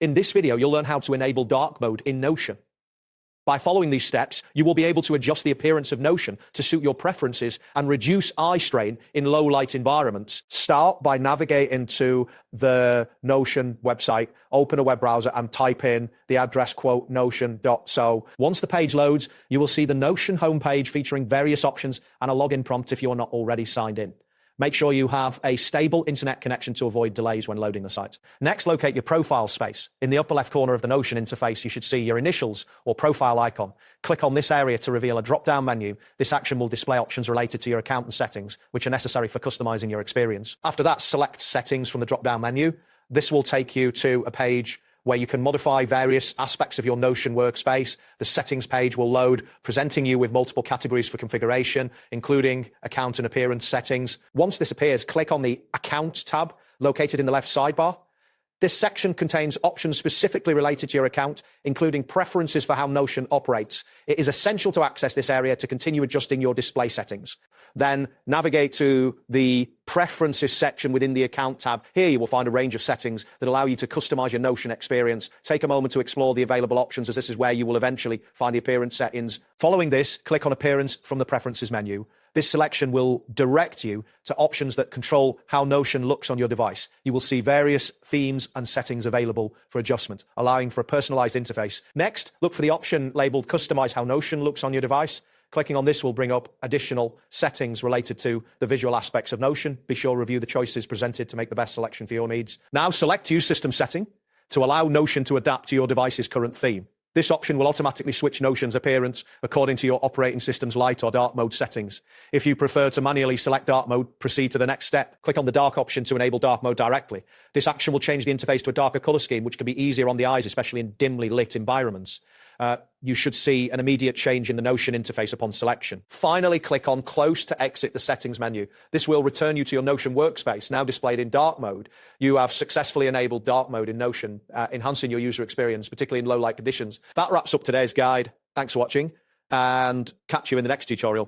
In this video, you'll learn how to enable dark mode in Notion. By following these steps, you will be able to adjust the appearance of Notion to suit your preferences and reduce eye strain in low light environments. Start by navigating to the Notion website, open a web browser and type in the address notion.so. Once the page loads, you will see the Notion homepage featuring various options and a login prompt if you are not already signed in. Make sure you have a stable internet connection to avoid delays when loading the site. Next, locate your profile space. In the upper left corner of the Notion interface, you should see your initials or profile icon. Click on this area to reveal a drop-down menu. This action will display options related to your account and settings, which are necessary for customizing your experience. After that, select Settings from the drop-down menu. This will take you to a page where you can modify various aspects of your Notion workspace. The settings page will load, presenting you with multiple categories for configuration, including account and appearance settings. Once this appears, click on the Account tab located in the left sidebar. This section contains options specifically related to your account, including preferences for how Notion operates. It is essential to access this area to continue adjusting your display settings. Then navigate to the Preferences section within the Account tab. Here you will find a range of settings that allow you to customize your Notion experience. Take a moment to explore the available options, as this is where you will eventually find the appearance settings. Following this, click on Appearance from the Preferences menu. This selection will direct you to options that control how Notion looks on your device. You will see various themes and settings available for adjustment, allowing for a personalized interface. Next, look for the option labeled Customize how Notion looks on your device. Clicking on this will bring up additional settings related to the visual aspects of Notion. Be sure to review the choices presented to make the best selection for your needs. Now select Use System Setting to allow Notion to adapt to your device's current theme. This option will automatically switch Notion's appearance according to your operating system's light or dark mode settings. If you prefer to manually select dark mode, proceed to the next step. Click on the dark option to enable dark mode directly. This action will change the interface to a darker color scheme, which can be easier on the eyes, especially in dimly lit environments. You should see an immediate change in the Notion interface upon selection. Finally, click on Close to exit the settings menu. This will return you to your Notion workspace, now displayed in dark mode. You have successfully enabled dark mode in Notion, enhancing your user experience, particularly in low light conditions. That wraps up today's guide. Thanks for watching, and catch you in the next tutorial.